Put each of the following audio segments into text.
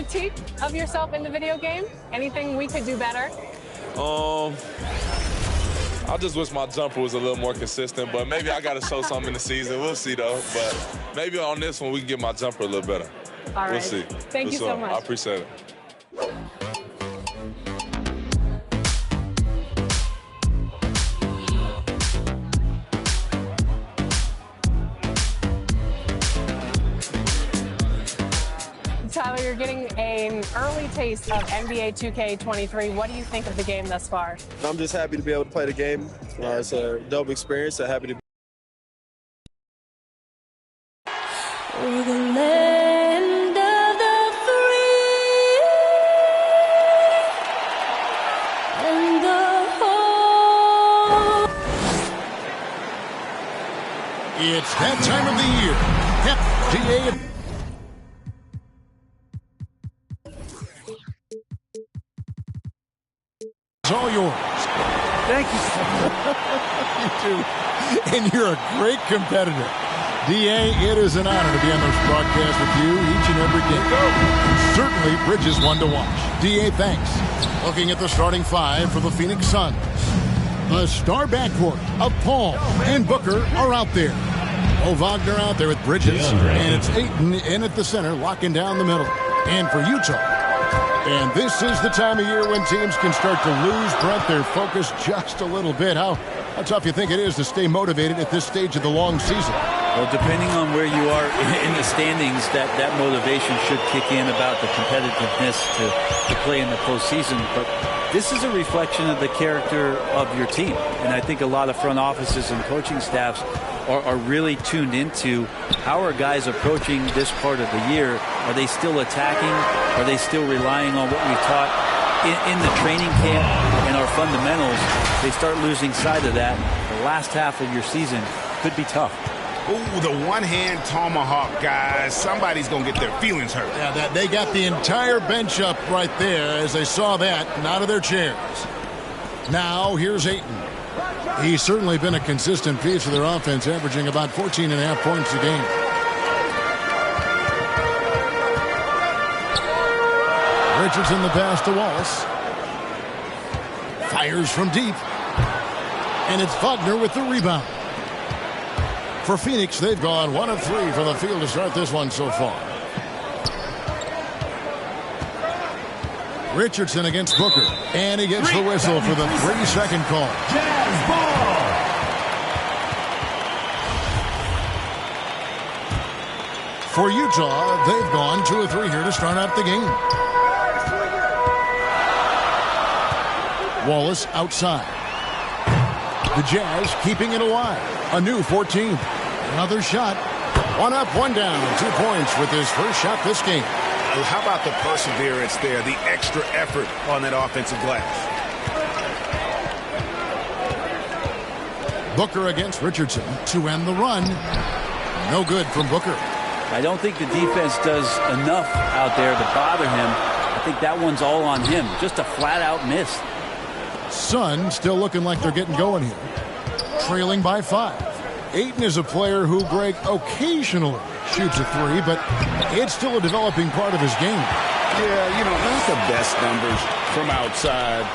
critique of yourself in the video game? Anything we could do better? I just wish my jumper was a little more consistent, but maybe I got to show something in the season. We'll see, though. But maybe on this one, we can get my jumper a little better. All right. We'll see. Thank you so much. I appreciate it. Tyler, you're getting an early taste of NBA 2K23. What do you think of the game thus far? I'm just happy to be able to play the game. It's a dope experience. So happy to be. We're the land of the free and the home. It's that time of the year. DA. It's all yours. Thank you. You too. And you're a great competitor. DA, it is an honor to be on this broadcast with you each and every game. Certainly, Bridges one to watch. DA, thanks. Looking at the starting five for the Phoenix Suns. The star backcourt of Paul and Booker are out there. Wagner out there with Bridges. And it's Ayton in at the center, locking down the middle. And for Utah. And this is the time of year when teams can start to lose their focus just a little bit. How tough you think it is to stay motivated at this stage of the long season? Well, depending on where you are in the standings, that motivation should kick in about the competitiveness to play in the postseason. But this is a reflection of the character of your team. And I think a lot of front offices and coaching staffs are really tuned into how are guys approaching this part of the year. Are they still attacking? Are they still relying on what we've taught in the training camp and our fundamentals? They start losing sight of that. The last half of your season could be tough. Ooh, the one-hand tomahawk, guys. Somebody's going to get their feelings hurt. Yeah, they got the entire bench up right there as they saw that and out of their chairs. Now, here's Ayton. He's certainly been a consistent piece of their offense, averaging about 14.5 points a game. Richardson the pass to Wallace. Fires from deep. And it's Wagner with the rebound. For Phoenix, they've gone 1 of 3 from the field to start this one so far. Richardson against Booker. And he gets the whistle for the 3-second call. Jazz ball. For Utah, they've gone 2 of 3 here to start out the game. Wallace outside. The Jazz keeping it alive. A new 14. Another shot. 1 up, 1 down. 2 points with his first shot this game. How about the perseverance there, the extra effort on that offensive glass? Booker against Richardson to end the run. No good from Booker. I don't think the defense does enough out there to bother him. I think that one's all on him. Just a flat-out miss. Suns still looking like they're getting going here. Trailing by 5. Ayton is a player who, Greg, occasionally shoots a 3, but it's still a developing part of his game. Yeah, not the best numbers from outside.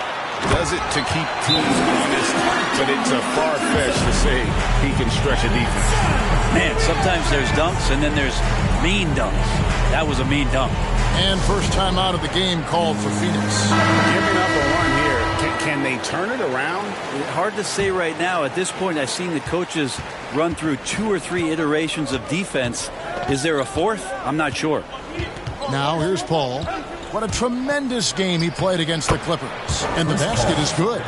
Does it to keep teams honest, but it's a far-fetched to say he can stretch a defense. Man, sometimes there's dunks and then there's mean dunks. That was a mean dunk. And first time out of the game called for Phoenix. Giving up a run here. Can they turn it around? Hard to say right now. At this point, I've seen the coaches run through 2 or 3 iterations of defense. Is there a 4th? I'm not sure. Now here's Paul. What a tremendous game he played against the Clippers. And the basket is good.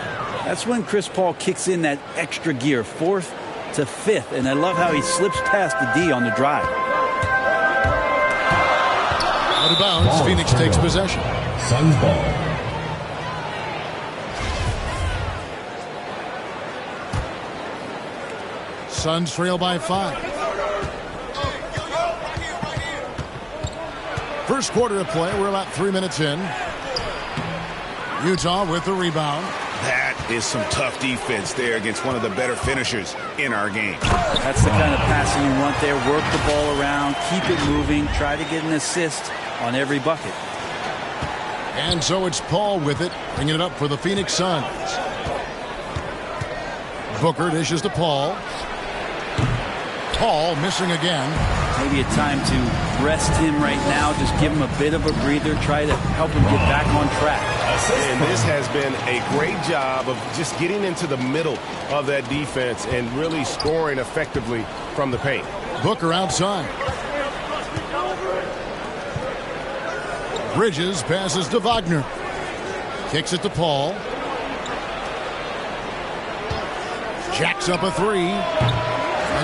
That's when Chris Paul kicks in that extra gear, 4th to 5th. And I love how he slips past the D on the drive. Out of bounds, Phoenix takes possession. Suns ball. Suns trail by 5. First quarter of play. We're about 3 minutes in. Utah with the rebound. That is some tough defense there against one of the better finishers in our game. That's the kind of passing you want there. Work the ball around, keep it moving, try to get an assist on every bucket. And so it's Paul with it, bringing it up for the Phoenix Suns. Booker dishes to Paul. Paul missing again. Maybe a time to rest him right now. Just give him a bit of a breather. Try to help him get back on track. And this has been a great job of just getting into the middle of that defense and really scoring effectively from the paint. Booker outside. Bridges passes to Wagner. Kicks it to Paul. Jacks up a three.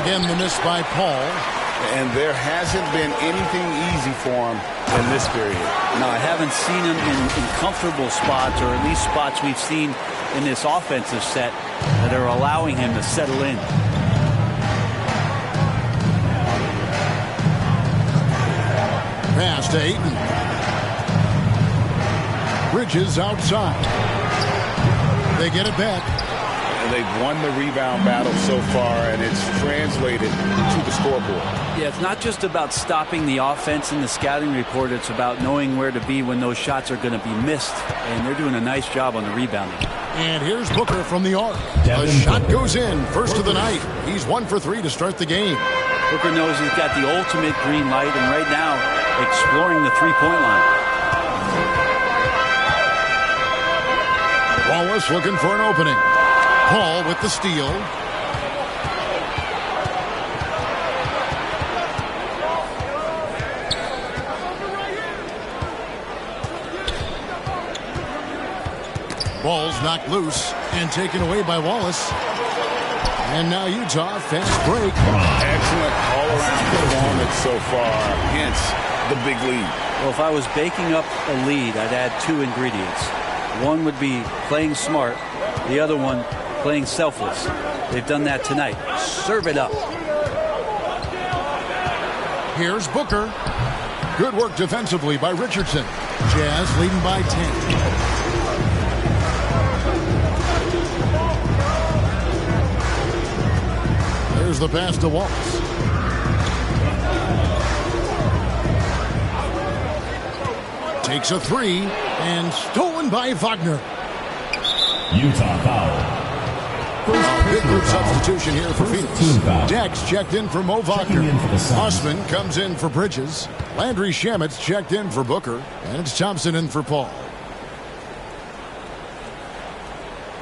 Again, the miss by Paul. And there hasn't been anything easy for him in this period. No, I haven't seen him in comfortable spots, or at least spots we've seen in this offensive set that are allowing him to settle in. Pass to Ayton. Bridges outside. They get it back. And they've won the rebound battle so far, and it's translated to the scoreboard. Yeah, it's not just about stopping the offense in the scouting report. It's about knowing where to be when those shots are going to be missed. And they're doing a nice job on the rebounding. And here's Booker from the arc. A shot goes in, first of the night. He's 1 for 3 to start the game. Booker knows he's got the ultimate green light, and right now exploring the three-point line. Wallace looking for an opening. Paul with the steal. Ball's knocked loose and taken away by Wallace. And now Utah, fast break. Excellent all-around performance so far, hence the big lead. Well, if I was baking up a lead, I'd add 2 ingredients. One would be playing smart. The other one, playing selfless. They've done that tonight. Serve it up. Here's Booker. Good work defensively by Richardson. Jazz leading by 10. There's the pass to Wallace. Takes a three and stolen by Wagner. Utah foul. Big group substitution here for Phoenix. Dex checked in for Mo Wagner. Osman comes in for Bridges. Landry Shamit's checked in for Booker. And it's Thompson in for Paul.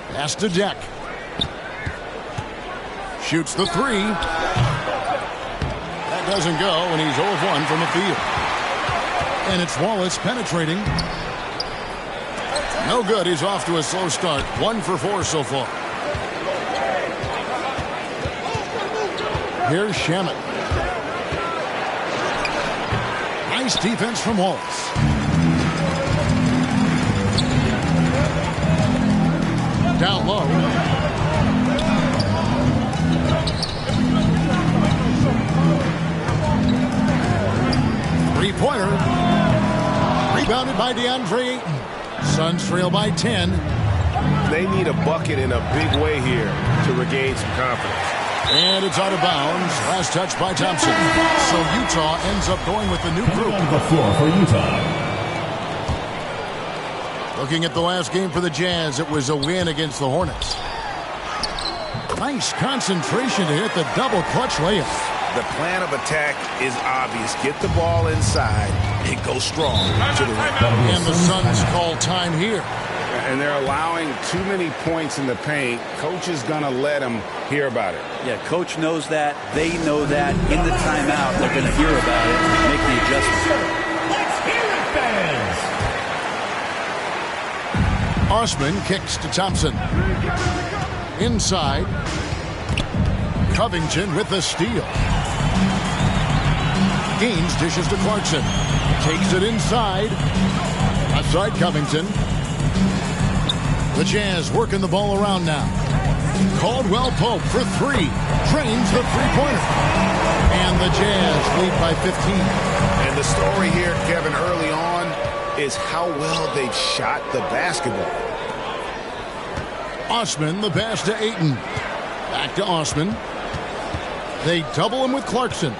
Pass to Deck. Shoots the three. That doesn't go, and he's 0 of 1 from the field. And it's Wallace penetrating. No good. He's off to a slow start. 1 for 4 so far. Here's Shamet. Nice defense from Wallace. Down low. Three-pointer. Rebounded by DeAndre Ayton. Suns trail by 10. They need a bucket in a big way here to regain some confidence. And it's out of bounds. Last touch by Thompson. So Utah ends up going with the new group. On the floor for Utah. Looking at the last game for the Jazz, it was a win against the Hornets. Nice concentration to hit the double clutch layup. The plan of attack is obvious. Get the ball inside and go strong to the rim. And the Suns call time here. And they're allowing too many points in the paint. Coach is going to let them hear about it. Yeah, coach knows that. They know that. In the timeout, they're going to hear about it and make the adjustment. Let's hear it, fans! Osman kicks to Thompson. Inside. Covington with the steal. Gaines dishes to Clarkson. Takes it inside. Outside Covington. The Jazz working the ball around now. Caldwell Pope for three. Drains the three-pointer. And the Jazz lead by 15. And the story here, Kevin, early on is how well they've shot the basketball. Osman, the pass to Ayton. Back to Osman. They double him with Clarkson.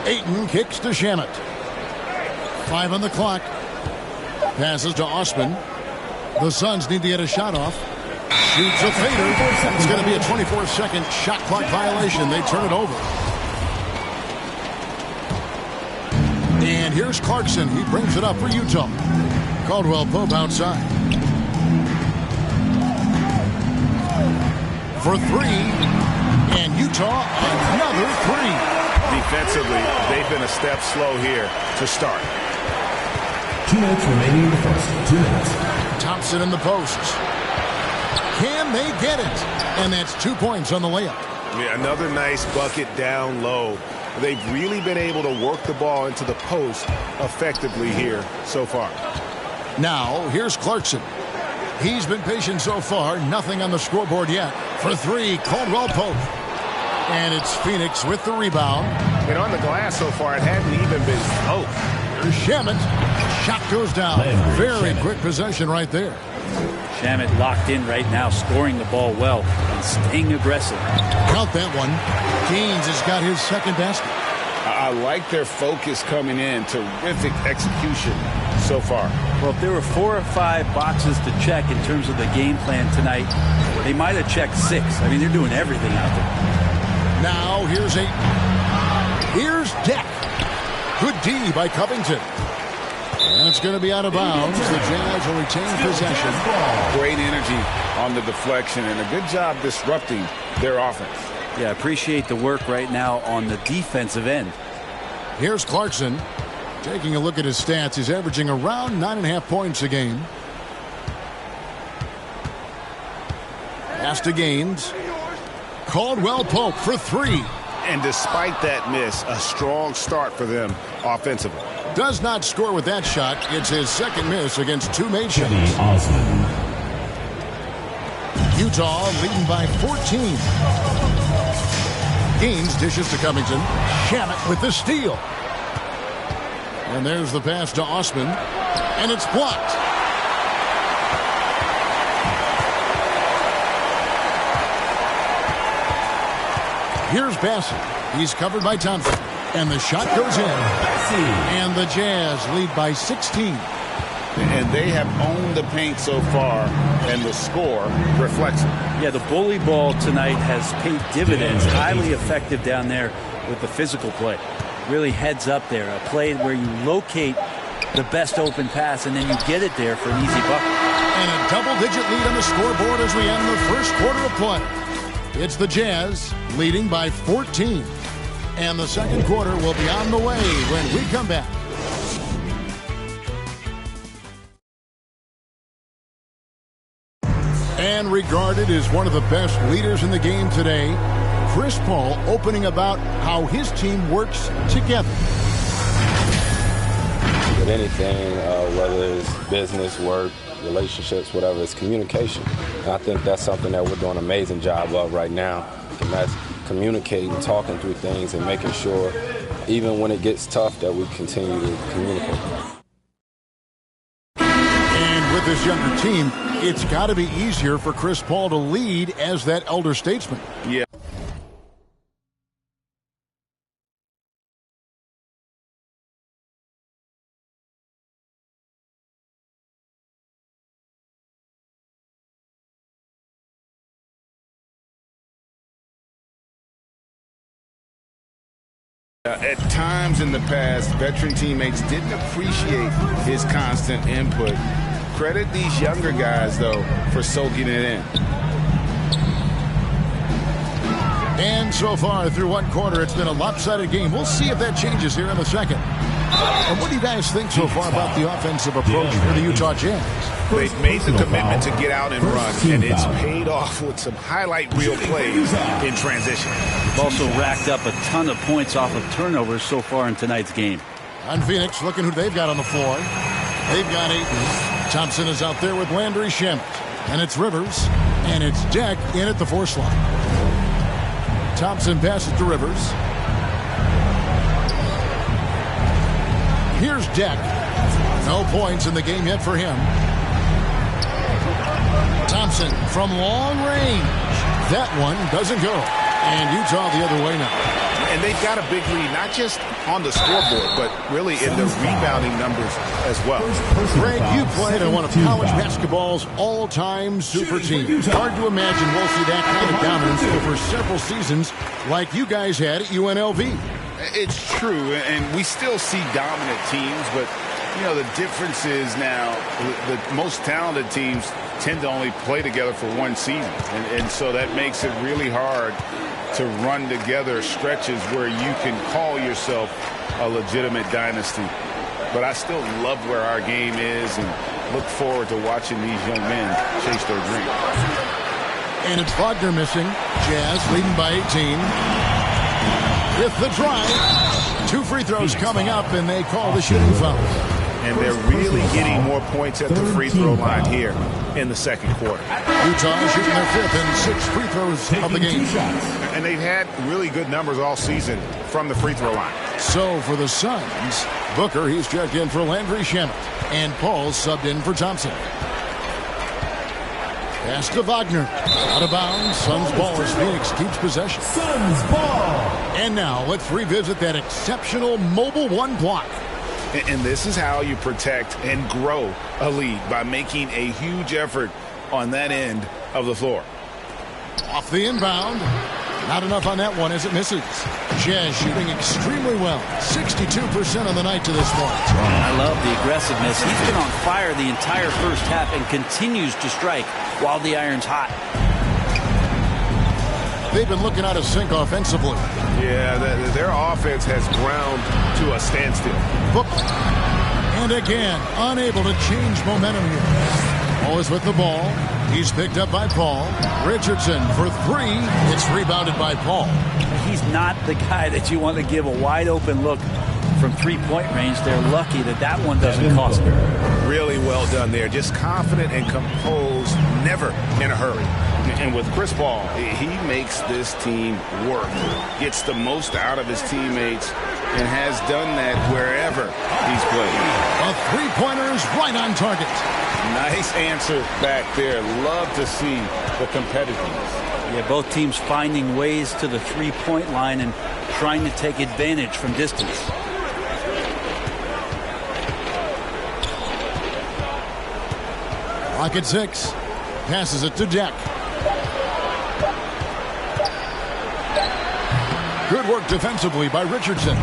Ayton kicks to Shamet. 5 on the clock. Passes to Osman. The Suns need to get a shot off. Shoots a fader. It's going to be a 24-second shot clock violation. They turn it over. And here's Clarkson. He brings it up for Utah. Caldwell Pope outside. For three. And Utah, another three. Defensively, they've been a step slow here to start. 2 minutes remaining in the first. 2 minutes. Thompson in the post. Can they get it? And that's 2 points on the layup. Yeah, another nice bucket down low. They've really been able to work the ball into the post effectively here so far. Now, here's Clarkson. He's been patient so far. Nothing on the scoreboard yet. For three, Caldwell Pope. And it's Phoenix with the rebound. And on the glass so far, it hadn't even been close. There's Shamet. Shot goes down. Very quick possession right there. Shamet locked in right now, scoring the ball well and staying aggressive. Count that one. Gaines has got his second basket. I like their focus coming in. Terrific execution so far. Well, if there were 4 or 5 boxes to check in terms of the game plan tonight, they might have checked 6. I mean, they're doing everything out there. Now, here's Deck. Good D by Covington. That's going to be out of bounds. The Jazz will retain possession. Great energy on the deflection and a good job disrupting their offense. Yeah, appreciate the work right now on the defensive end. Here's Clarkson. Taking a look at his stats, he's averaging around 9.5 points a game. Pass to Gaines. Caldwell Pope for three. And despite that miss, a strong start for them offensively. Does not score with that shot. It's his second miss against 2 made shots. Utah leading by 14. Gaines dishes to Covington. Shamet with the steal. And there's the pass to Osman. And it's blocked. Here's Bassett. He's covered by Thompson. And the shot goes in. And the Jazz lead by 16. And they have owned the paint so far, and the score reflects it. Yeah, the bully ball tonight has paid dividends. Highly effective down there with the physical play. Really heads up there. A play where you locate the best open pass, and then you get it there for an easy bucket. And a double-digit lead on the scoreboard as we end the first quarter of play. It's the Jazz leading by 14. And the second quarter will be on the way when we come back. And regarded as one of the best leaders in the game today, Chris Paul opening about how his team works together. With anything, whether it's business, work, relationships, whatever, it's communication. And I think that's something that we're doing an amazing job of right now. And that's communicating, talking through things, and making sure, even when it gets tough, that we continue to communicate. And with this younger team, it's got to be easier for Chris Paul to lead as that elder statesman. Yeah. At times in the past, veteran teammates didn't appreciate his constant input. Credit these younger guys, though, for soaking it in. And so far through one quarter, it's been a lopsided game. We'll see if that changes here in the second. And what do you guys think so far about the offensive approach for the Utah Jazz? They've made the commitment to get out and run, and it's paid off with some highlight reel plays in transition. They've also racked up a ton of points off of turnovers so far in tonight's game. On Phoenix, looking who they've got on the floor. They've got Ayton. Thompson is out there with Landry Shamet. And it's Rivers. And it's Deck in at the 4 slot. Thompson passes to Rivers. Here's Deck. No points in the game yet for him. Thompson from long range. That one doesn't go. And Utah the other way now. And And they've got a big lead, not just on the scoreboard, but really in the rebounding numbers as well. Greg, you played on one of college basketball's all-time super teams. Hard to imagine we'll see that kind of dominance over several seasons like you guys had at UNLV. It's true, and we still see dominant teams, but, you know, the difference is now the most talented teams tend to only play together for one season, and so that makes it really hard to run together stretches where you can call yourself a legitimate dynasty. But I still love where our game is and look forward to watching these young men chase their dream. And it's Wagner missing. Jazz leading by 18. With the drive. 2 free throws coming up, and they call the shooting foul. And they're really getting more points at the free throw line here in the second quarter. Utah shooting their 5th and 6th free throws of the game. And they've had really good numbers all season from the free throw line. So for the Suns, Booker, he's checked in for Landry Shamet. And Paul subbed in for Thompson. Pass to Wagner. Out of bounds. Suns ball as Phoenix keeps possession. Suns ball. And now let's revisit that exceptional mobile one block. And this is how you protect and grow a lead, by making a huge effort on that end of the floor. Off the inbound. Not enough on that one as it misses. Jazz shooting extremely well. 62% on the night to this point. I love the aggressiveness. He's been on fire the entire first half and continues to strike while the iron's hot. They've been looking out of sync offensively. Yeah, their offense has ground to a standstill. Booker. And again, unable to change momentum here. Always with the ball. He's picked up by Paul. Richardson for 3. It's rebounded by Paul. He's not the guy that you want to give a wide open look from 3-point range. They're lucky that that one doesn't cost them. Really well done there. Just confident and composed, never in a hurry. And with Chris Paul, he makes this team work, gets the most out of his teammates, and has done that wherever he's played. A three-pointer is right on target. Nice answer back there. Love to see the competitiveness. Yeah, both teams finding ways to the three-point line and trying to take advantage from distance. Clock at 6. Passes it to Deck. Good work defensively by Richardson.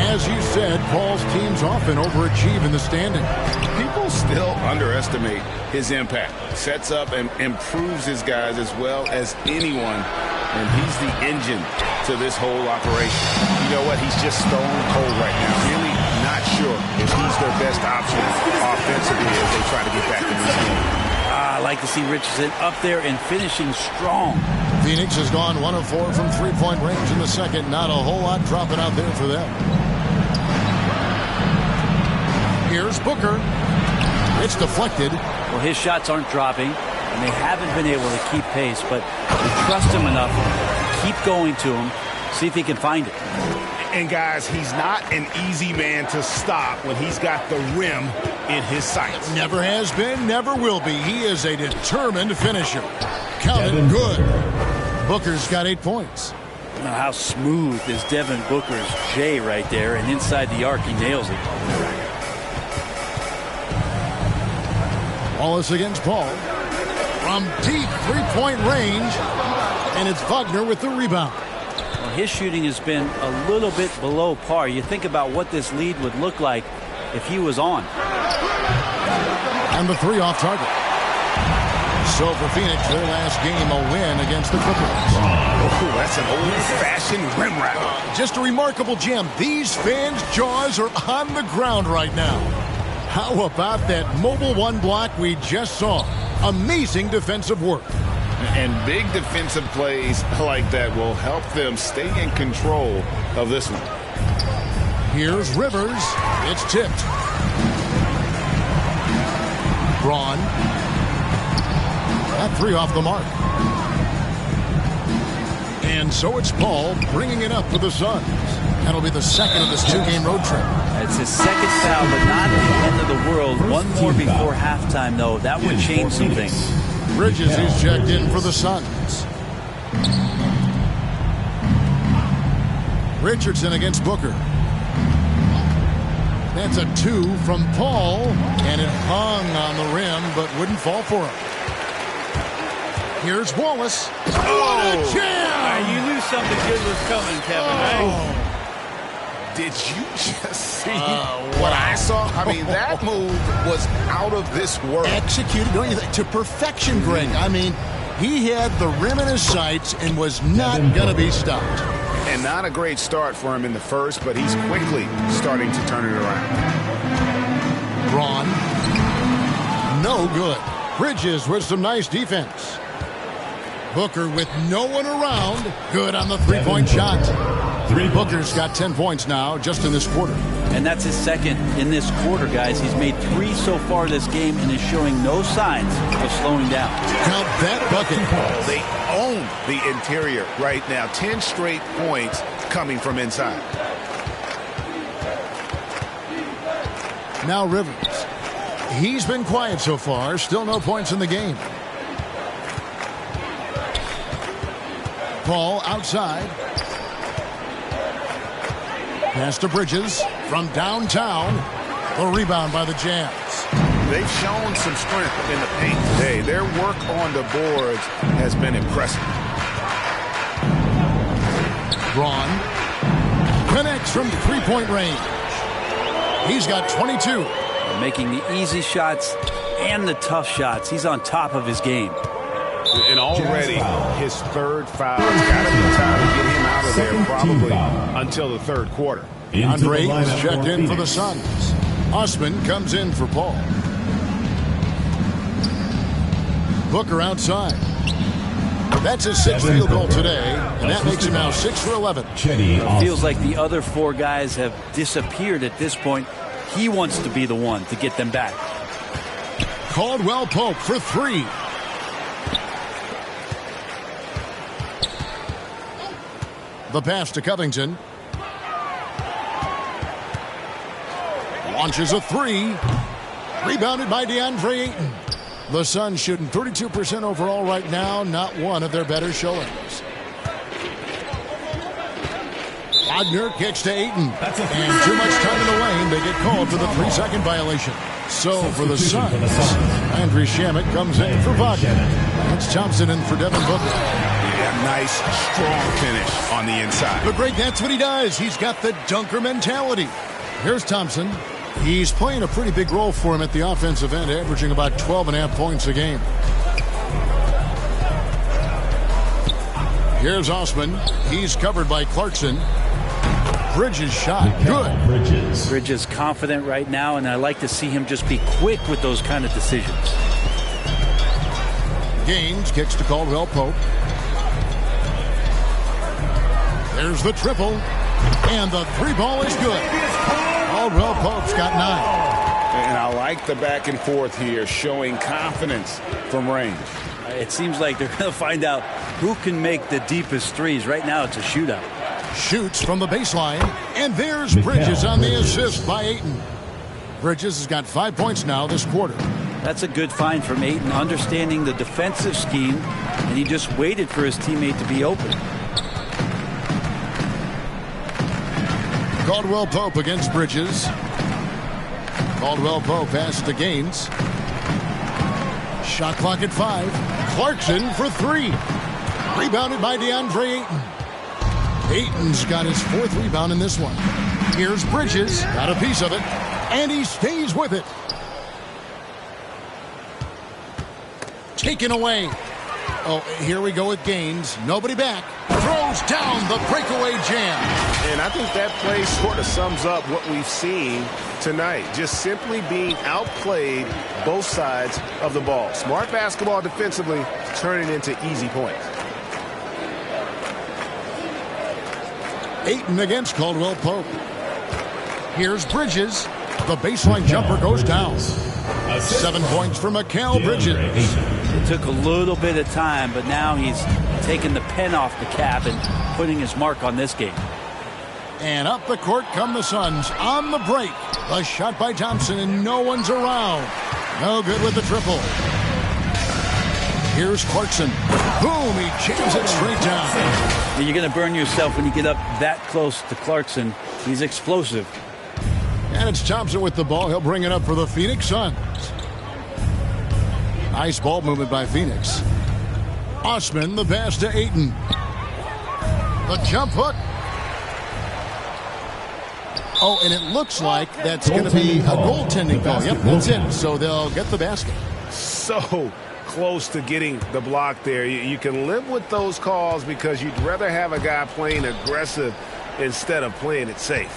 As you said, Paul's teams often overachieve in the standing. People still underestimate his impact. Sets up and improves his guys as well as anyone. And he's the engine to this whole operation. You know what? He's just stone cold right now. Really not sure if he's their best option offensively as they try to get back in this game. I like to see Richardson up there and finishing strong. Phoenix has gone 1 of 4 from three-point range in the second. Not a whole lot dropping out there for them. Here's Booker. It's deflected. Well, his shots aren't dropping, and they haven't been able to keep pace, but they trust him enough to keep going to him, see if he can find it. And, guys, he's not an easy man to stop when he's got the rim in his sights. Never has been, never will be. He is a determined finisher. Counted good. Booker's got 8 points. Now, how smooth is Devin Booker's J right there, and inside the arc he nails it. Wallace against Paul. From deep three-point range, and it's Wagner with the rebound. Well, his shooting has been a little bit below par. You think about what this lead would look like if he was on. And the 3 off target. So for Phoenix, their last game, a win against the Clippers. Oh, that's an old-fashioned rim wrap. Just a remarkable gem. These fans' jaws are on the ground right now. How about that mobile one block we just saw? Amazing defensive work. And big defensive plays like that will help them stay in control of this one. Here's Rivers. It's tipped. Braun. That 3 off the mark. And so it's Paul bringing it up for the Suns. That'll be the second of this 2-game road trip. It's his second foul, but not the end of the world. One more before halftime, though. That would change some things. Bridges is checked in for the Suns. Richardson against Booker. That's a 2 from Paul, and it hung on the rim, but wouldn't fall for him. Here's Wallace. What a jam! You knew something good was coming, Kevin, right? Did you just see what I saw? I mean, that move was out of this world. Executed, don't you think? To perfection, Greg. I mean, he had the rim in his sights and was not going to be stopped. And not a great start for him in the first, but he's quickly starting to turn it around. Braun. No good. Bridges with some nice defense. Booker with no one around. Good on the three-point shot. Booker's got 10 points now just in this quarter. And that's his second in this quarter, guys. He's made 3 so far this game and is showing no signs of slowing down. Count that bucket. They own the interior right now. 10 straight points coming from inside. Now Rivers. He's been quiet so far. Still no points in the game. Paul outside. Pass to Bridges from downtown. The rebound by the Jazz. They've shown some strength in the paint today. Their work on the boards has been impressive. Braun connects from three-point range. He's got 22. Making the easy shots and the tough shots. He's on top of his game. And already his third foul. It's got to be time to get him out of there probably until the third quarter. Andre is checked in for the Suns. Osman comes in for Paul. Booker outside. That's his 6th field goal today, and that makes him now 6 for 11. It feels like the other 4 guys have disappeared at this point. He wants to be the one to get them back. Caldwell Pope for 3. The pass to Covington. Launches a 3. Rebounded by DeAndre Ayton. The Suns shooting 32% overall right now. Not one of their better showings. Wagner kicks to Ayton. And too much time in the lane. They get called for the 3-second violation. So for the Suns, Andrew Shamet comes in for Wagner. It's Thompson in for Devin Booker. Nice, strong finish on the inside. But Greg, that's what he does. He's got the dunker mentality. Here's Thompson. He's playing a pretty big role for him at the offensive end, averaging about 12.5 points a game. Here's Osman. He's covered by Clarkson. Bridges shot. Good. Bridges confident right now, and I like to see him just be quick with those kind of decisions. Gaines kicks to Caldwell Pope. There's the triple, and the 3 ball is good. Caldwell Pope's got 9. And I like the back and forth here, showing confidence from range. It seems like they're going to find out who can make the deepest threes. Right now, it's a shootout. Shoots from the baseline, and there's Bridges on the assist by Ayton. Bridges has got 5 points now this quarter. That's a good find from Ayton, understanding the defensive scheme, and he just waited for his teammate to be open. Caldwell Pope against Bridges. Caldwell Pope pass to Gaines. Shot clock at 5. Clarkson for 3. Rebounded by DeAndre Ayton. Ayton's got his 4th rebound in this one. Here's Bridges. Got a piece of it. And he stays with it. Taken away. Oh, here we go with Gaines. Nobody back. Throws down the breakaway jam. And I think that play sort of sums up what we've seen tonight. Just simply being outplayed both sides of the ball. Smart basketball defensively, turning into easy points. Ayton against Caldwell Pope. Here's Bridges. The baseline jumper goes down. 7 points for Mikal Bridges. It took a little bit of time, but now he's taking the pen off the cap and putting his mark on this game. And up the court come the Suns on the break. A shot by Thompson, and no one's around. No good with the triple. Here's Clarkson. Boom, he jams it straight down. You're going to burn yourself when you get up that close to Clarkson. He's explosive. And it's Thompson with the ball. He'll bring it up for the Phoenix Suns. Nice ball movement by Phoenix. Osman, the pass to Ayton. The jump hook. Oh, and it looks like that's going to be a goaltending call. Yep, that's it. So they'll get the basket. So close to getting the block there. You can live with those calls because you'd rather have a guy playing aggressive instead of playing it safe.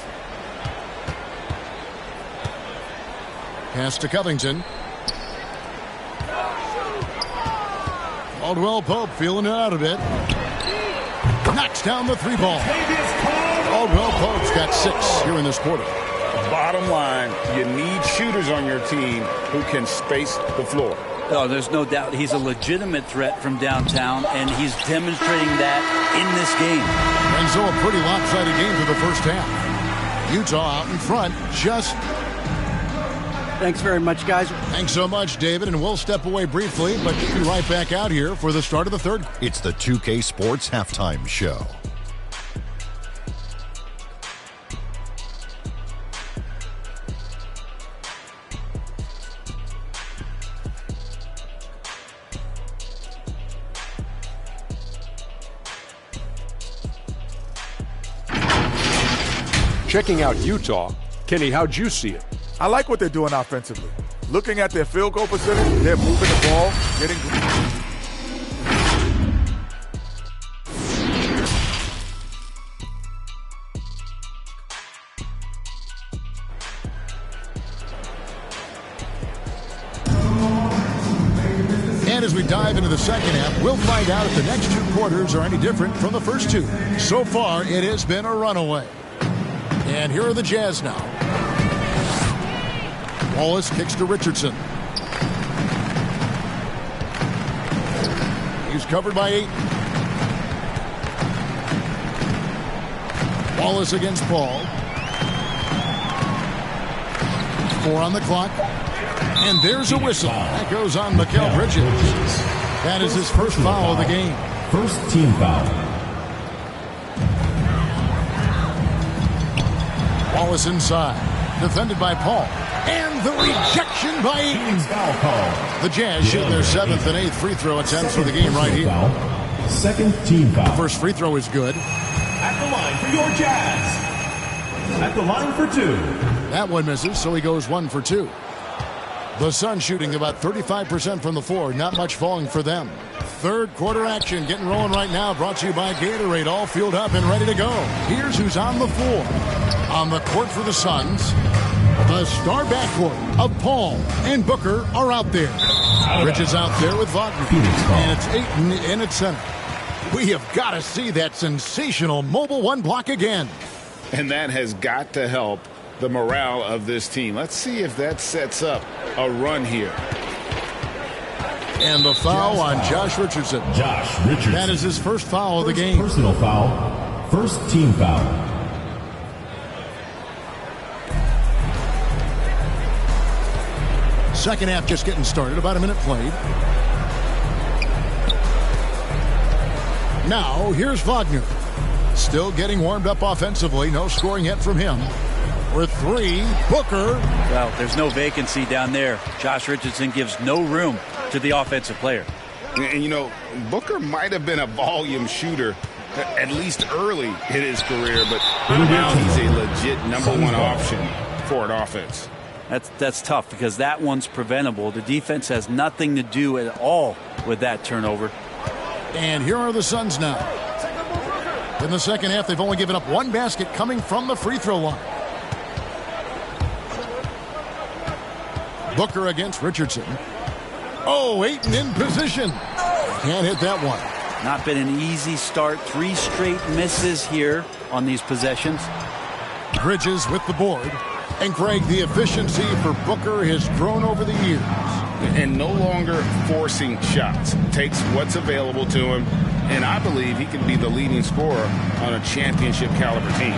Pass to Covington. Caldwell Pope feeling it out a bit. Knocks down the three ball. Caldwell Pope's got 6 here in this quarter. Bottom line, you need shooters on your team who can space the floor. Oh, there's no doubt he's a legitimate threat from downtown, and he's demonstrating that in this game. And so a pretty lopsided game for the first half. Utah out in front, just... Thanks very much, guys. Thanks so much, David, and we'll step away briefly, but be right back out here for the start of the third. It's the 2K Sports Halftime Show. Checking out Utah, Kenny, how'd you see it? I like what they're doing offensively. Looking at their field goal percentage, they're moving the ball, getting... And as we dive into the second half, we'll find out if the next 2 quarters are any different from the first 2. So far, it has been a runaway. And here are the Jazz now. Wallace kicks to Richardson. He's covered by 8. Wallace against Paul. 4 on the clock. And there's a whistle. That goes on Mikal Bridges. That is his first foul of the game. First team foul. Wallace inside. Defended by Paul. And the rejection by Ayton. The Jazz shoot their 7th and 8th free throw attempts for the game right here. Second team foul. The first free throw is good. At the line for your Jazz. At the line for 2. That one misses, so he goes 1 for 2. The Suns shooting about 35% from the floor. Not much falling for them. Third quarter action getting rolling right now. Brought to you by Gatorade. All fueled up and ready to go. Here's who's on the floor. On the court for the Suns, the star backcourt of Paul and Booker are out there. Bridges out there with Wagner. And it's Ayton in at center. We have got to see that sensational mobile 1 block again. And that has got to help the morale of this team. Let's see if that sets up a run here. And the foul on Josh Richardson. Josh Richardson. That is his first foul of the game. Personal foul. First team foul. Second half just getting started. About a minute played. Now, here's Wagner. Still getting warmed up offensively. No scoring yet from him. For 3, Booker. Well, there's no vacancy down there. Josh Richardson gives no room to the offensive player. And, you know, Booker might have been a volume shooter, at least early in his career, but now he's a legit #1 option for an offense. That's tough because that one's preventable. The defense has nothing to do at all with that turnover. And here are the Suns now. In the second half, they've only given up 1 basket coming from the free throw line. Booker against Richardson. Oh, Ayton in position. Can't hit that one. Not been an easy start. 3 straight misses here on these possessions. Bridges with the board. And Craig, the efficiency for Booker has grown over the years. And no longer forcing shots. Takes what's available to him. And I believe he can be the leading scorer on a championship caliber team.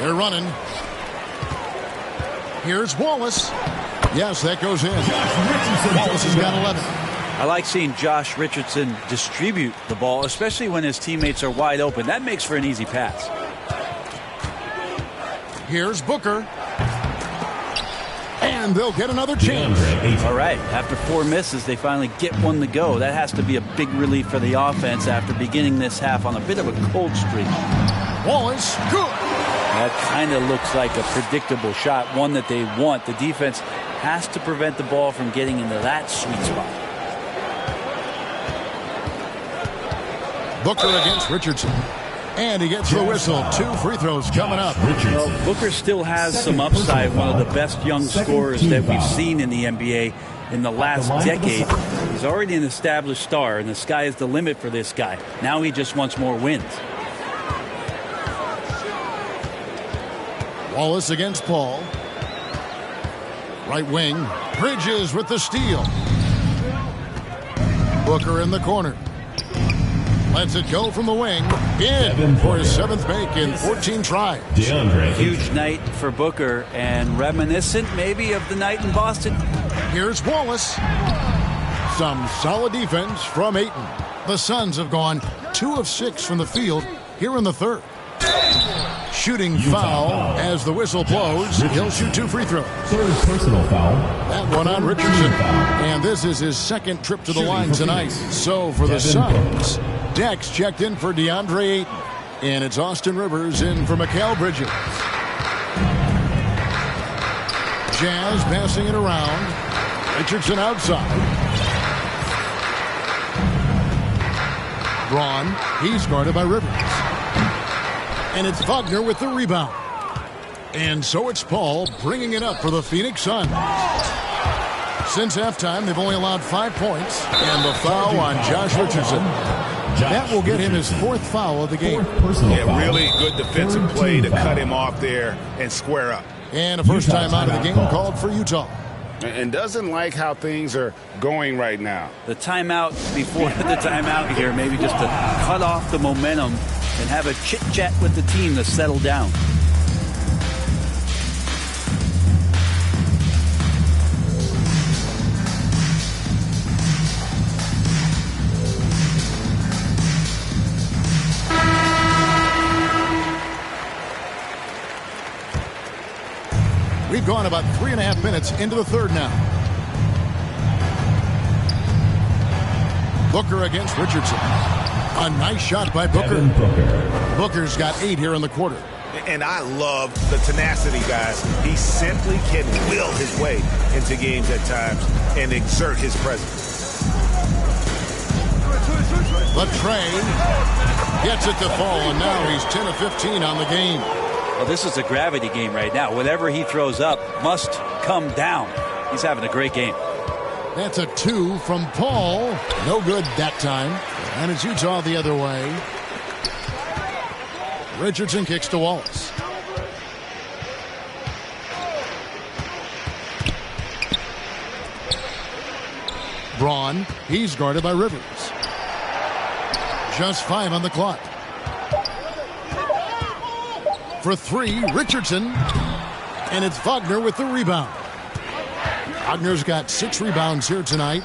They're running. Here's Wallace. Yes, that goes in. Wallace has got 11. I like seeing Josh Richardson distribute the ball, especially when his teammates are wide open. That makes for an easy pass. Here's Booker. And they'll get another chance. All right, after 4 misses, they finally get one to go. That has to be a big relief for the offense after beginning this half on a bit of a cold streak. Wallace, good. That kind of looks like a predictable shot, one that they want. The defense has to prevent the ball from getting into that sweet spot. Booker against Richardson. And he gets the whistle. 2 free throws coming up. Well, Booker still has some upside. One of the best young scorers that we've seen in the NBA in the last decade. He's already an established star, and the sky is the limit for this guy. Now he just wants more wins. Wallace against Paul. Right wing. Bridges with the steal. Booker in the corner. Lets it go from the wing. In for his 7th make in 14 tries. Huge night for Booker, and reminiscent maybe of the night in Boston. Here's Wallace. Some solid defense from Ayton. The Suns have gone 2 of 6 from the field here in the 3rd. Shooting foul as the whistle blows. He'll shoot 2 free throws. 3rd personal foul. That one on Richardson. And this is his 2nd trip to the line tonight. So for the Suns, Dex checked in for DeAndre Ayton. And it's Austin Rivers in for Mikal Bridges. Jazz passing it around. Richardson outside. Braun, he's guarded by Rivers. And it's Wagner with the rebound. And so it's Paul bringing it up for the Phoenix Suns. Since halftime, they've only allowed 5 points. And the foul on Josh Richardson. That will get him his 4th foul of the game. Yeah, really good defensive play to cut him off there and square up. And a first time out of the game called for Utah. And doesn't like how things are going right now. The timeout before the timeout here, maybe just to cut off the momentum and have a chit-chat with the team to settle down. We've gone about 3.5 minutes into the 3rd now. Booker against Richardson. A nice shot by Booker. Booker's got 8 here in the quarter. And I love the tenacity, guys. He simply can will his way into games at times and exert his presence. Latrey gets it to fall, and now he's 10 of 15 on the game. Well, this is a gravity game right now. Whatever he throws up must come down. He's having a great game. That's a 2 from Paul. No good that time. And it's Utah the other way. Richardson kicks to Wallace. Braun, he's guarded by Rivers. Just 5 on the clock. For 3, Richardson. And it's Wagner with the rebound. Wagner's got 6 rebounds here tonight.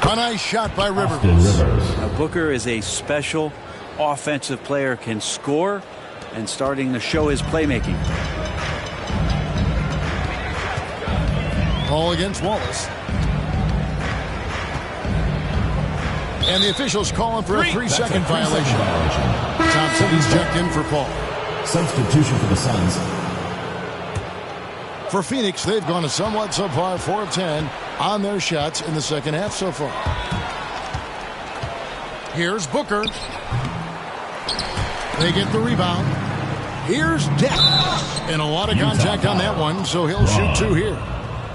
A nice shot by Rivers. Now, Booker is a special offensive player, can score, and starting to show his playmaking. Ball against Wallace. And the officials calling for a 3-second violation. Thompson, he's checked in for Paul. Substitution for the Suns. For Phoenix, they've gone a somewhat subpar 4 of 10 on their shots in the second half so far. Here's Booker. They get the rebound. Here's Deck. And a lot of contact on that one, so he'll shoot 2 here.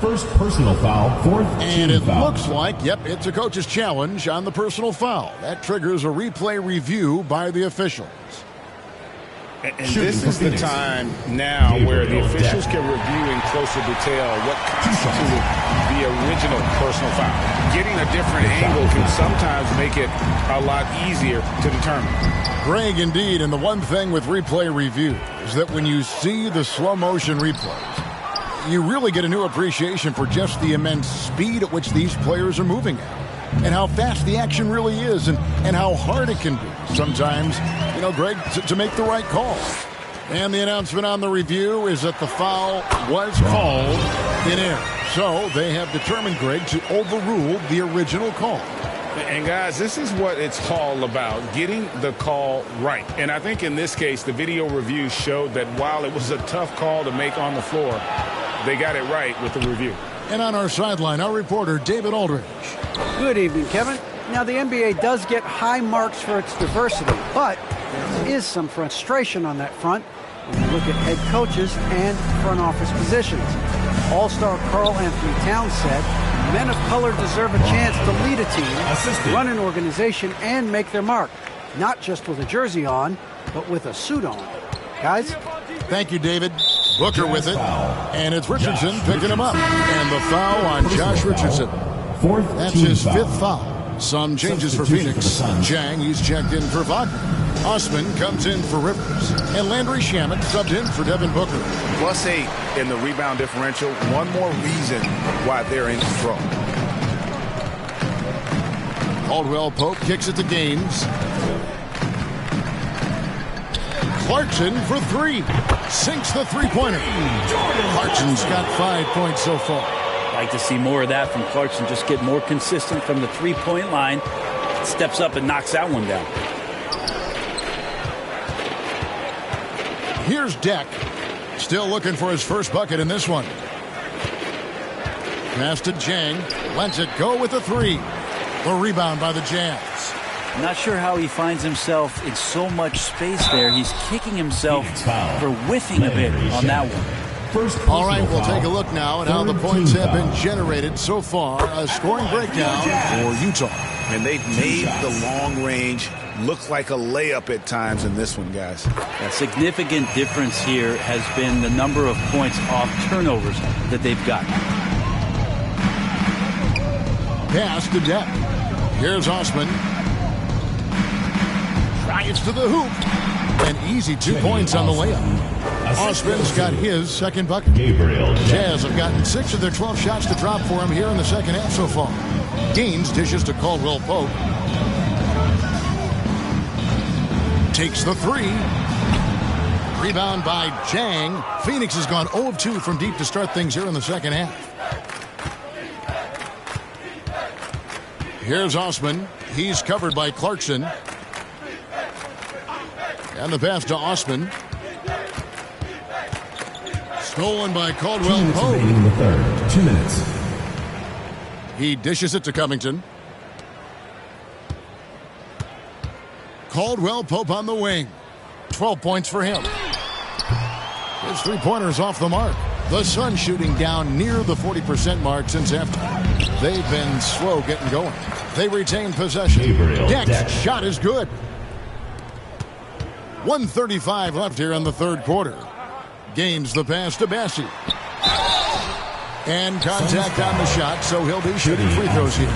First personal foul, 4th and it foul. looks like, yep, it's a coach's challenge on the personal foul. That triggers a replay review by the officials. And this is the time now where the officials can review in closer detail what constituted the original personal foul. Getting a different angle can sometimes make it a lot easier to determine. Greg, indeed, and the one thing with replay review is that when you see the slow motion replays, you really get a new appreciation for just the immense speed at which these players are moving at. and how fast the action really is and how hard it can be sometimes, Greg, to make the right call. And the announcement on the review is that the foul was called in error. So they have determined, Greg, to overrule the original call. And, guys, this is what it's all about, getting the call right. And I think in this case, the video review showed that while it was a tough call to make on the floor, they got it right with the review. And on our sideline, our reporter, David Aldridge. Good evening, Kevin. Now, the NBA does get high marks for its diversity, but there is some frustration on that front when you look at head coaches and front office positions. All-star Karl Anthony Towns said, men of color deserve a chance to lead a team, run an organization, and make their mark. Not just with a jersey on, but with a suit on. Guys? Thank you, David. Booker with it. And it's Richardson picking him up. And the foul on Josh Richardson. That's his fifth foul. Some changes for Phoenix. Jang, he's checked in for Wagner. Osman comes in for Rivers. And Landry Shamet subbed in for Devin Booker. +8 in the rebound differential. One more reason why they're in control. Caldwell Pope kicks it to Gaines. Clarkson for three. Sinks the three-pointer. Clarkson's got 5 points so far. Like to see more of that from Clarkson. Just get more consistent from the three-point line. Steps up and knocks that one down. Here's Deck. Still looking for his first bucket in this one. Pass to Jang. Lets it go with the three. The rebound by the Jazz. Not sure how he finds himself in so much space there. He's kicking himself for whiffing a bit on that one. All right, we'll take a look now at how the points have been generated so far. A scoring breakdown for Utah. And they've made the long range look like a layup at times in this one, guys. A significant difference here has been the number of points off turnovers that they've gotten. Pass to Depp. Here's Osman. Drives to the hoop. An easy 2 points on the layup. Osman's got his second bucket. Jazz have gotten 6 of their 12 shots to drop for him here in the second half so far. Gaines dishes to Caldwell Pope. Takes the three. Rebound by Jang. Phoenix has gone 0 of 2 from deep to start things here in the second half. Here's Osman. He's covered by Clarkson. And the pass to Osman. Stolen by Caldwell Pope. In the third. 2 minutes. He dishes it to Covington. Caldwell Pope on the wing. 12 points for him. His three-pointer's off the mark. The Suns shooting down near the 40% mark since halftime. They've been slow getting going. They retain possession. Deck's shot is good. 1:35 left here in the third quarter. Gains the pass to Bassi. And contact on the shot, so he'll be shooting free throws here.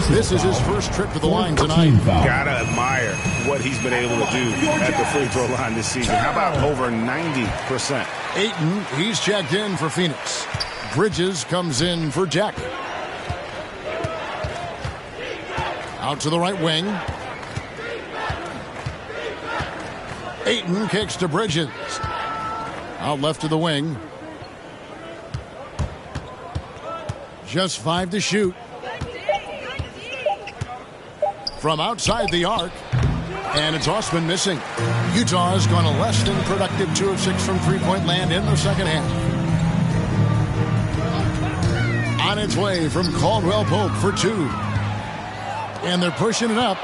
This is his first trip to the line tonight. Gotta admire what he's been able to do at the free throw line this season. How about over 90%? Ayton, he's checked in for Phoenix. Bridges comes in for Jack. Out to the right wing. Ayton kicks to Bridges. Out left to the wing. Just 5 to shoot. From outside the arc. And it's Osman missing. Utah has gone a less than productive 2 of 6 from three-point land in the second half. On its way from Caldwell Pope for 2. And they're pushing it up.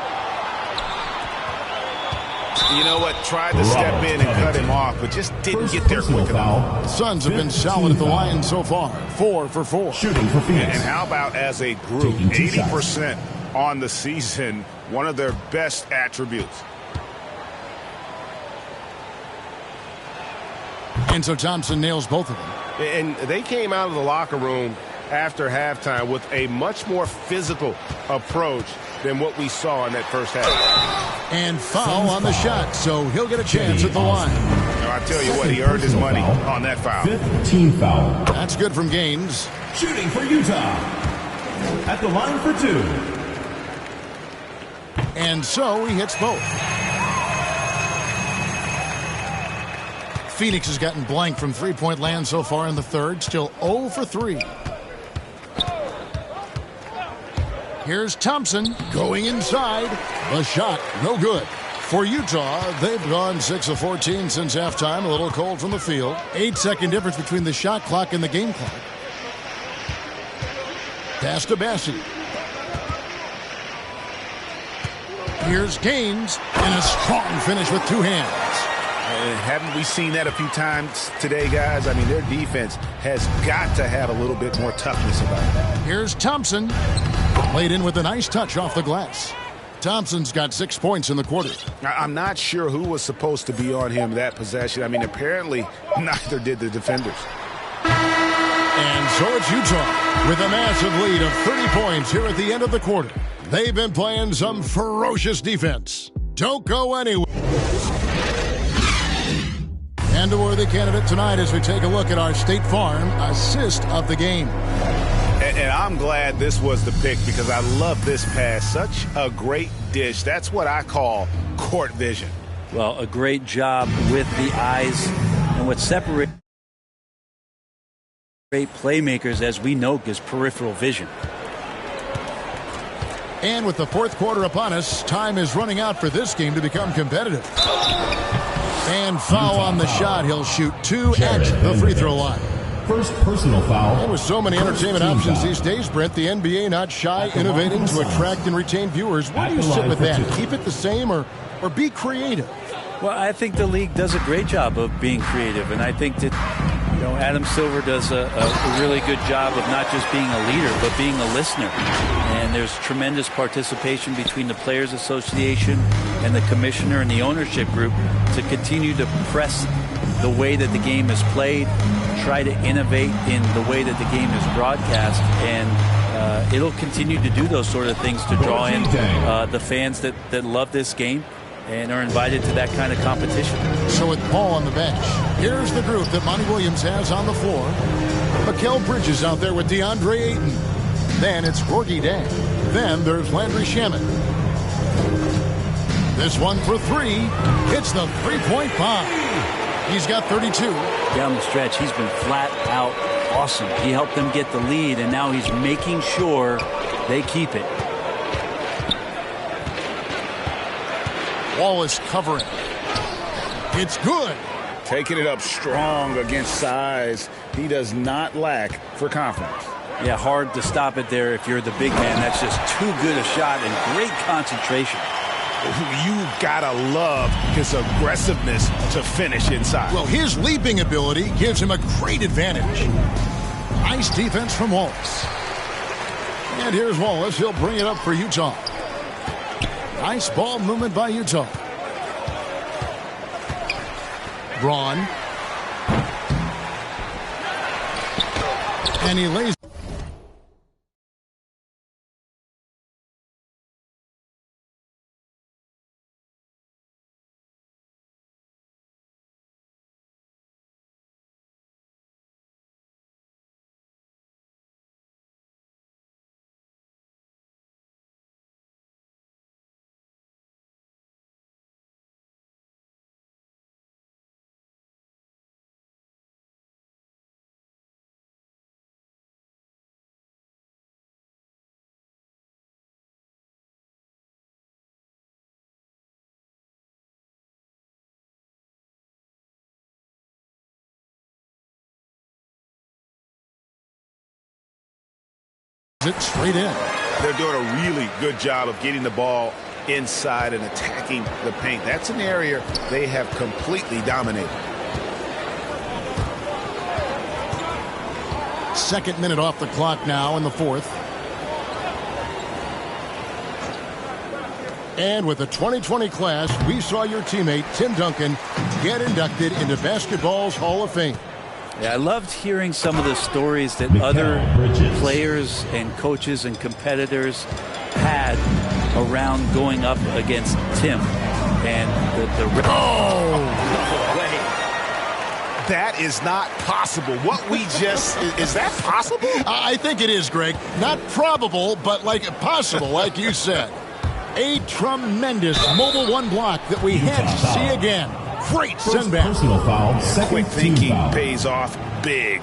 You know what? Tried to step in and cut him off, but just didn't get there quick enough. Suns have been solid at the line so far. 4 for 4. Shooting for Phoenix. And how about as a group, 80% on the season, one of their best attributes. And so Thompson nails both of them. And they came out of the locker room after halftime with a much more physical approach than what we saw in that first half. And foul on the shot, so he'll get a chance at the line. I tell you what, he earned his money on that foul. 15 foul. That's good from Gaines. Shooting for Utah. at the line for 2. And so he hits both. Phoenix has gotten blank from three-point land so far in the third. Still 0 for 3. Here's Thompson going inside. The shot, no good. For Utah, they've gone 6 of 14 since halftime. A little cold from the field. 8-second difference between the shot clock and the game clock. Pass to Bassi. Here's Gaines, and a strong finish with two hands. Haven't we seen that a few times today, guys? I mean, their defense has got to have a little bit more toughness about it. Here's Thompson. Played in with a nice touch off the glass. Thompson's got 6 points in the quarter. I'm not sure who was supposed to be on him that possession. I mean, apparently neither did the defenders. And so it's Utah with a massive lead of 30 points here at the end of the quarter. They've been playing some ferocious defense. Don't go anywhere. And a worthy candidate tonight as we take a look at our State Farm assist of the game. And I'm glad this was the pick because I love this pass. Such a great dish. That's what I call court vision. Well, a great job with the eyes. And what separates great playmakers, as we know, is peripheral vision. And with the fourth quarter upon us, time is running out for this game to become competitive. And foul on the shot. He'll shoot 2 at the free throw line. First personal foul. And with so many entertainment options these days, Brent, the NBA not shy, innovating to attract and retain viewers. Where do you sit with that? Keep it the same or be creative? Well, I think the league does a great job of being creative, and I think that Adam Silver does a really good job of not just being a leader, but being a listener. And there's tremendous participation between the Players Association and the commissioner and the ownership group to continue to press the way that the game is played, try to innovate in the way that the game is broadcast, and it'll continue to do those sort of things to draw in the fans that love this game and are invited to that kind of competition. So with Paul on the bench, here's the group that Monty Williams has on the floor. Mikal Bridges out there with DeAndre Ayton. Then it's Gorgie Dang. Then there's Landry Shaman. This one for 3. It's the three-point bomb. He's got 32. Down the stretch, he's been flat out awesome. He helped them get the lead, and now he's making sure they keep it. Wallace covering. It's good. Taking it up strong against size. He does not lack for confidence. Yeah, hard to stop it there if you're the big man. That's just too good a shot and great concentration. You gotta love his aggressiveness to finish inside. Well, his leaping ability gives him a great advantage. Nice defense from Wallace. And here's Wallace. He'll bring it up for Utah. Nice ball movement by Utah. Braun. And he lays. It straight in. They're doing a really good job of getting the ball inside and attacking the paint. That's an area they have completely dominated. Second minute off the clock now in the fourth. And with the 2020 class, we saw your teammate Tim Duncan get inducted into basketball's Hall of Fame. Yeah, I loved hearing some of the stories that other players and coaches and competitors had around going up against Tim. And the that is not possible. What we just, is that possible? I think it is, Greg. Not probable, but like possible, like you said. A tremendous mobile one block that we had to see again. Great send back. Personal foul. Second Quick thinking foul. pays off big.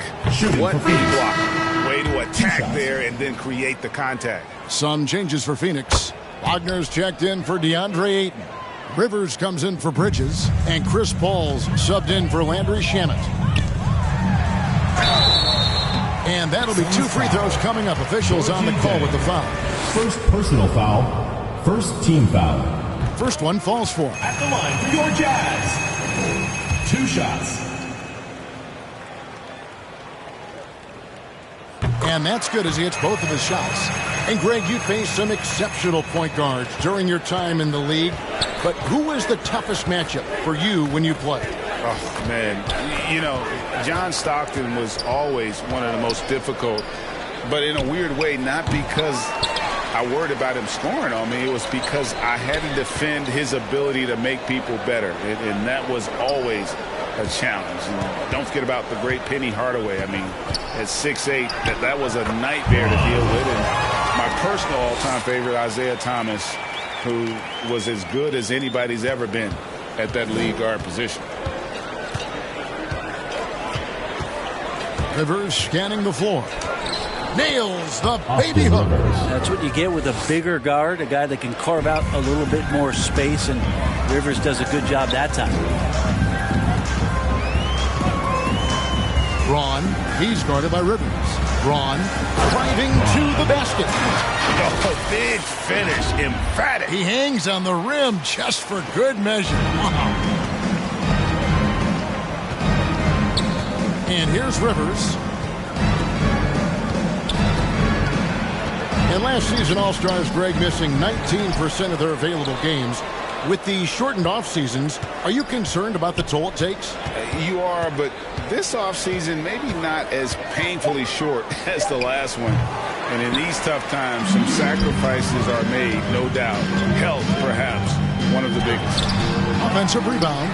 What a block. Way to attack there and then create the contact. Some changes for Phoenix. Wagner's checked in for DeAndre Ayton. Rivers comes in for Bridges. And Chris Paul's subbed in for Landry Shamet. And that'll be 2 free throws coming up. Officials on the call with the foul. First personal foul. First team foul. First one falls for. At the line for your Jazz. 2 shots. And that's good as he hits both of his shots. And Greg, you faced some exceptional point guards during your time in the league. But who was the toughest matchup for you when you played? Oh, man. You know, John Stockton was always one of the most difficult, but in a weird way, not because I worried about him scoring on me. It was because I had to defend his ability to make people better, and that was always a challenge. And don't forget about the great Penny Hardaway. I mean, at 6'8", that was a nightmare to deal with. And my personal all-time favorite, Isaiah Thomas, who was as good as anybody's ever been at that lead guard position. Rivers scanning the floor. Nails the baby hook. That's what you get with a bigger guard, a guy that can carve out a little bit more space, and Rivers does a good job that time. Braun, he's guarded by Rivers. Braun driving to the basket. Oh, big finish, emphatic. He hangs on the rim just for good measure. Wow. And here's Rivers. And last season, All-Stars, Greg, missing 19% of their available games. With the shortened off seasons, are you concerned about the toll it takes? You are, but this offseason maybe not as painfully short as the last one. And in these tough times, some sacrifices are made, no doubt. Health, perhaps, one of the biggest. Offensive rebound.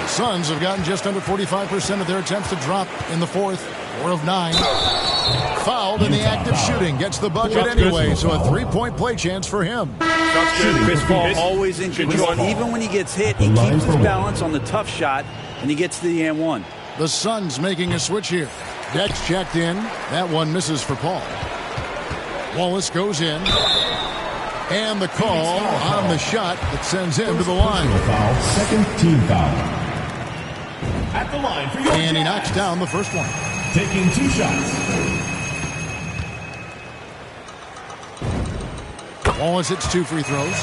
The Suns have gotten just under 45% of their attempts to drop in the fourth. 4 of 9. Fouled in the act of shooting. Gets the bucket anyway, so a 3-point play chance for him. Chris Paul always in control. Even when he gets hit, he keeps his balance on the tough shot, and he gets to the and one. The Suns making a switch here. Dex checked in. That one misses for Paul. Wallace goes in. And the call on the shot that sends him to the line. Foul. Second team foul. At the line for your And he Jazz. knocks down the first one. Taking 2 shots. Wallace hits 2 free throws.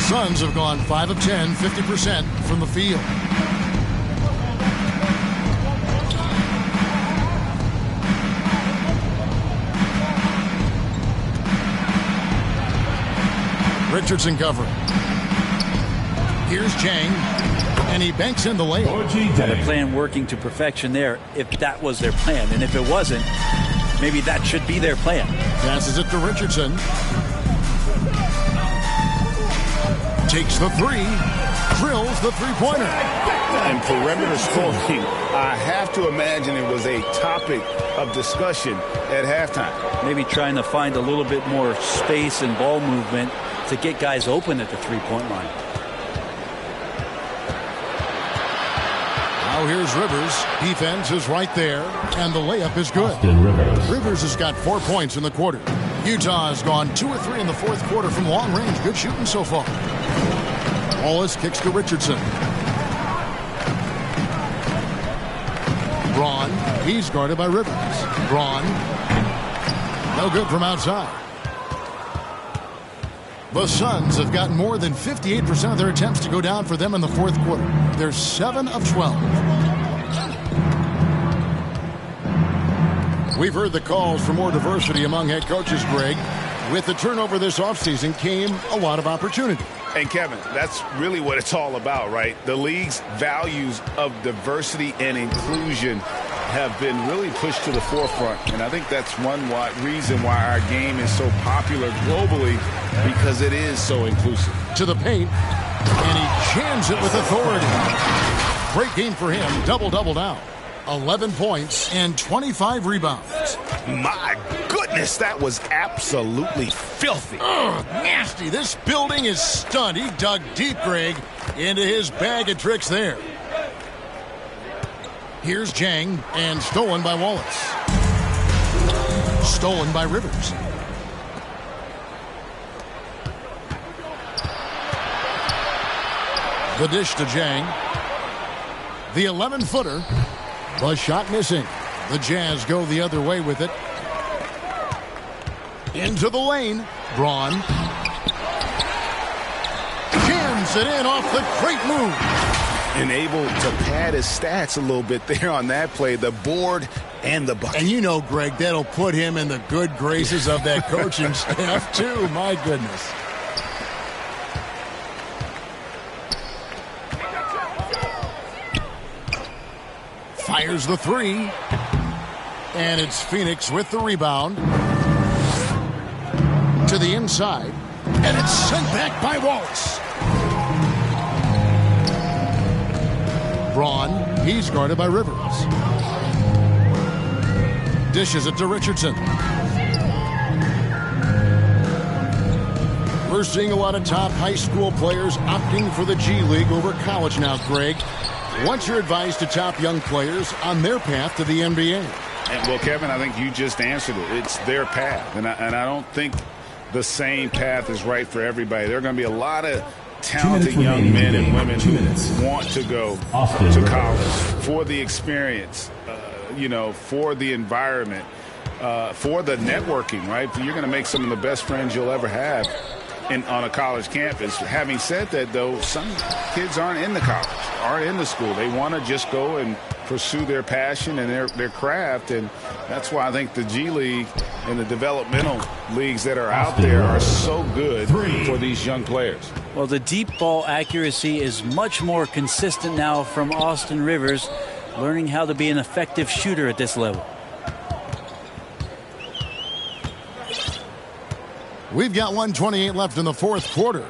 Suns have gone 5 of 10, 50% from the field. Richardson covering. Here's Chang, and he banks in the layup. The plan working to perfection there, if that was their plan. And if it wasn't, maybe that should be their plan. Passes it to Richardson. Takes the 3. Drills the three-pointer. And perimeter scoring, I have to imagine it was a topic of discussion at halftime. Maybe trying to find a little bit more space and ball movement to get guys open at the three-point line. Now here's Rivers. Defense is right there, and the layup is good. Rivers has got 4 points in the quarter. Utah has gone 2 or 3 in the fourth quarter from long range. Good shooting so far. Wallace kicks to Richardson. Braun, he's guarded by Rivers. Braun, no good from outside. The Suns have gotten more than 58% of their attempts to go down for them in the fourth quarter. They're 7 of 12. We've heard the calls for more diversity among head coaches, Greg. With the turnover this offseason came a lot of opportunity. And Kevin, that's really what it's all about, right? The league's values of diversity and inclusion have been really pushed to the forefront. And I think that's one reason why our game is so popular globally, because it is so inclusive. To the paint, and he jams it with authority. Great game for him. Double-double now. 11 points and 25 rebounds. My goodness, that was absolutely filthy. Ugh, nasty. This building is stunned. He dug deep, Greg, into his bag of tricks there. Here's Jang, and stolen by Wallace. Stolen by Rivers. The dish to Jang. The 11-footer. The shot missing. The Jazz go the other way with it. Into the lane. Braun. Jams it in off the great move. And able to pad his stats a little bit there on that play. The board and the bucket. And you know, Greg, that'll put him in the good graces of that coaching staff, too. My goodness. Fires the three. And it's Phoenix with the rebound. To the inside. And it's sent back by Wallace. Braun, he's guarded by Rivers. Dishes it to Richardson. We're seeing a lot of top high school players opting for the G League over college now, Greg. What's your advice to top young players on their path to the NBA? Well, Kevin, I think you just answered it. It's their path. And I don't think the same path is right for everybody. There are going to be a lot of talented young men and women who want to go to college for the experience, for the environment, for the networking, right? You're going to make some of the best friends you'll ever have on a college campus. Having said that, though, some kids aren't in the college, aren't in the school. They want to just go and pursue their passion and their craft, and that's why I think the G League and the developmental leagues that are out there are so good for these young players. Well, the deep ball accuracy is much more consistent now from Austin Rivers, learning how to be an effective shooter at this level. We've got 1:28 left in the fourth quarter.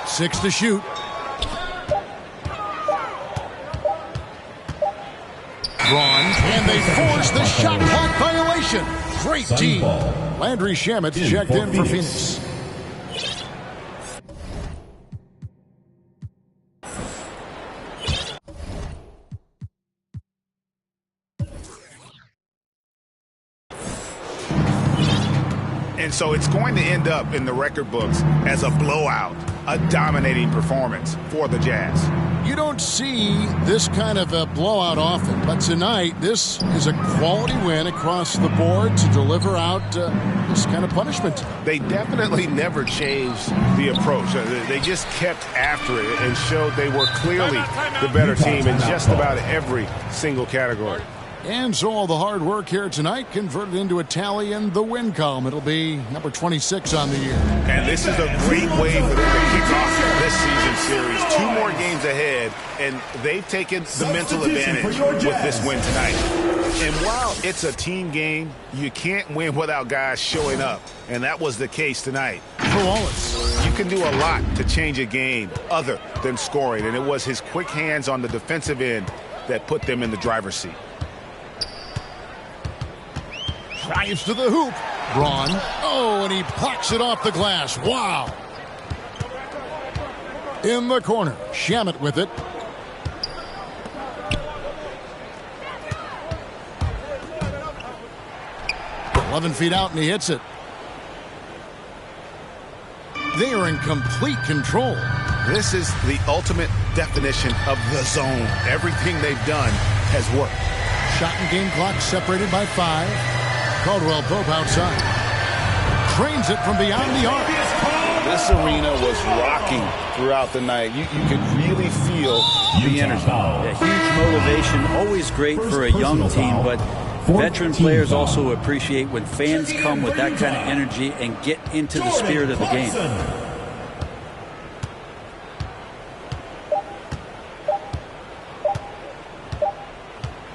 6 to shoot. Braun, and they force the shot clock violation. Great team. Landry Shamet checked in for Phoenix. And so it's going to end up in the record books as a blowout, a dominating performance for the Jazz. You don't see this kind of a blowout often, but tonight this is a quality win across the board to deliver out this kind of punishment. They definitely never changed the approach. They just kept after it and showed they were clearly the better team in just about every single category. And so all the hard work here tonight converted into a tally in the win column. It'll be number 26 on the year. And this is a great way for them to kick off this season series. 2 more games ahead, and they've taken the mental advantage with this win tonight. And while it's a team game, you can't win without guys showing up. And that was the case tonight. For Wallace, you can do a lot to change a game other than scoring. And it was his quick hands on the defensive end that put them in the driver's seat. Drives to the hoop. Braun. Oh, and he pucks it off the glass. Wow. In the corner. Shamet with it. "11 feet out, and he hits it. They are in complete control. This is the ultimate definition of the zone. Everything they've done has worked. Shot and game clock separated by 5. Caldwell Pope outside. Trains it from beyond the arc. This arena was rocking throughout the night. You could really feel the energy. Yeah, huge motivation, always great for a young team, but veteran players also appreciate when fans come with that kind of energy and get into the spirit of the game.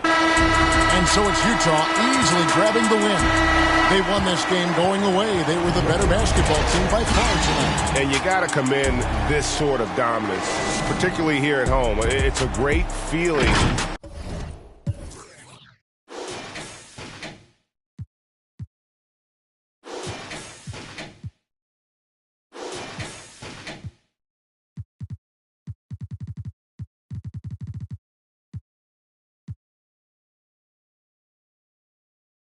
And so it's Utah easily grabbing the win. They won this game going away. They were the better basketball team by far tonight. And you got to commend this sort of dominance, particularly here at home. It's a great feeling